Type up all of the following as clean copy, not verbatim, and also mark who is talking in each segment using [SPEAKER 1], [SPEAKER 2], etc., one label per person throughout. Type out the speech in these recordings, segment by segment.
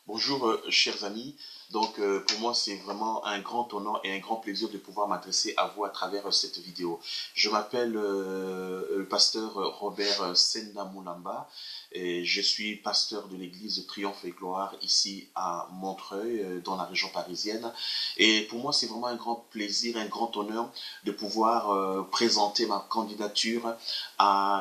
[SPEAKER 1] Bonjour, chers amis. Donc, pour moi, c'est vraiment un grand honneur et un grand plaisir de pouvoir m'adresser à vous à travers cette vidéo. Je m'appelle le pasteur Robert Senda Moulamba et je suis pasteur de l'église Triomphe et Gloire ici à Montreuil, dans la région parisienne. Et pour moi, c'est vraiment un grand plaisir, un grand honneur de pouvoir présenter ma candidature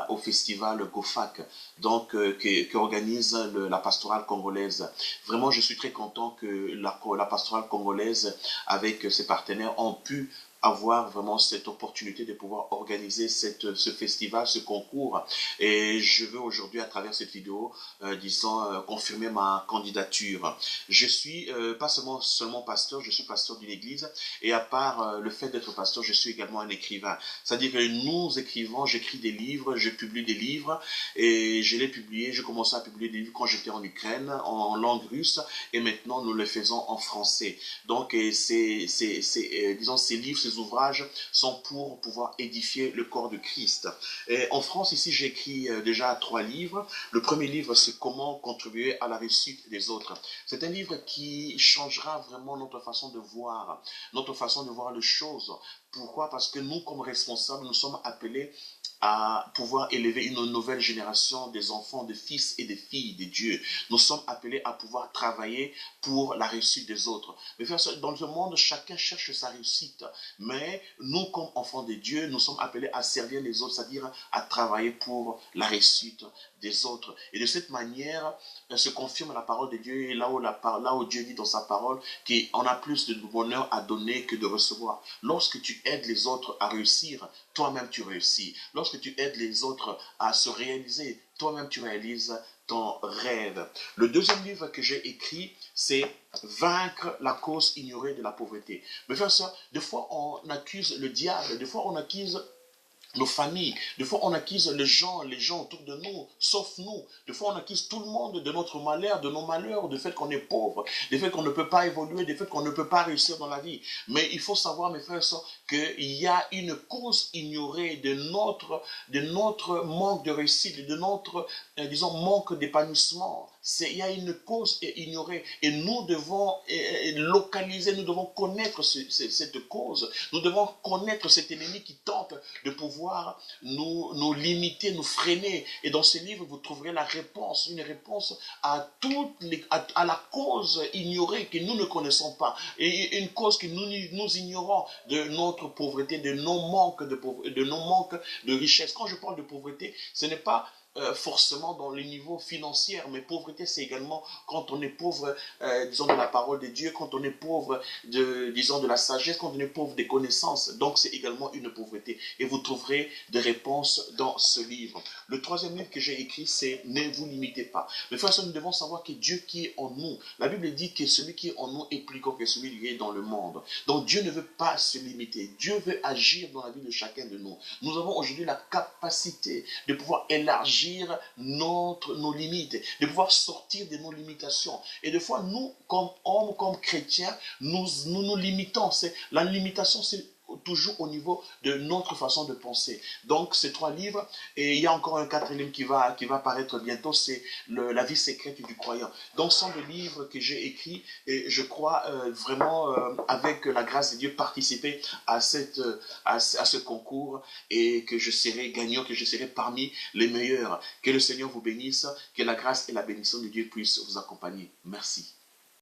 [SPEAKER 1] au festival GoFac, donc qui organise la pastorale congolaise. Vraiment, je suis très content que la pastorale congolaise, avec ses partenaires, ont pu avoir vraiment cette opportunité de pouvoir organiser ce festival, ce concours. Et je veux aujourd'hui, à travers cette vidéo, confirmer ma candidature. Je suis pas seulement pasteur, je suis pasteur d'une église. Et à part le fait d'être pasteur, je suis également un écrivain. C'est-à-dire que nous écrivons, j'écris des livres, je publie des livres. Et je l'ai publié, j'ai commencé à publier des livres quand j'étais en Ukraine, en langue russe. Et maintenant, nous le faisons en français. Donc, disons, ces livres, ces ouvrages sont pour pouvoir édifier le corps de Christ. Et en France, ici, j'ai écrit déjà 3 livres. Le premier livre, c'est Comment contribuer à la réussite des autres. C'est un livre qui changera vraiment notre façon de voir les choses. Pourquoi? Parce que nous, comme responsables, nous sommes appelés à pouvoir élever une nouvelle génération des enfants, des fils et des filles de Dieu. Nous sommes appelés à pouvoir travailler pour la réussite des autres. Mais dans le monde, chacun cherche sa réussite. Mais nous, comme enfants de Dieu, nous sommes appelés à servir les autres, c'est-à-dire à travailler pour la réussite des autres. Et de cette manière, se confirme la parole de Dieu, et là où Dieu dit dans sa parole qu'on a plus de bonheur à donner que de recevoir. Lorsque tu aides les autres à réussir, toi-même tu réussis. Lorsque tu aides les autres à se réaliser, toi-même tu réalises ton rêve. Le deuxième livre que j'ai écrit, c'est Vaincre la cause ignorée de la pauvreté. Mais frère, ça, des fois on accuse le diable, des fois on accuse nos familles, des fois on accuse les gens autour de nous, sauf nous. Des fois on accuse tout le monde de notre malheur, de nos malheurs, du fait qu'on est pauvre, du fait qu'on ne peut pas évoluer, du fait qu'on ne peut pas réussir dans la vie. Mais il faut savoir, mes frères et sœurs, qu'il y a une cause ignorée de notre manque de réussite, de notre, disons, manque d'épanouissement. Il y a une cause ignorée et nous devons localiser, nous devons connaître cette cause, nous devons connaître cet ennemi qui tente de pouvoir nous limiter, nous freiner. Et dans ce livre, vous trouverez la réponse, une réponse à la cause ignorée que nous ne connaissons pas, et une cause que nous ignorons, de notre pauvreté, de nos manques de richesse. Quand je parle de pauvreté, ce n'est pas forcément dans le niveau financier, mais pauvreté, c'est également quand on est pauvre, disons, de la parole de Dieu, quand on est pauvre, disons, de la sagesse, quand on est pauvre des connaissances. Donc, c'est également une pauvreté. Et vous trouverez des réponses dans ce livre. Le troisième livre que j'ai écrit, c'est Ne vous limitez pas. Mais frères, nous devons savoir que Dieu qui est en nous, la Bible dit que celui qui est en nous est plus grand que celui qui est dans le monde. Donc, Dieu ne veut pas se limiter. Dieu veut agir dans la vie de chacun de nous. Nous avons aujourd'hui la capacité de pouvoir élargir nos limites, de pouvoir sortir de nos limitations. Et des fois, nous, comme hommes, comme chrétiens, nous limitons. La limitation, c'est toujours au niveau de notre façon de penser. Donc, ces 3 livres, et il y a encore un 4e qui va apparaître bientôt, c'est La vie secrète du croyant. Donc, ce sont des livres que j'ai écrits, et je crois vraiment, avec la grâce de Dieu, participer à ce concours, et que je serai gagnant, que je serai parmi les meilleurs. Que le Seigneur vous bénisse, que la grâce et la bénédiction de Dieu puissent vous accompagner. Merci.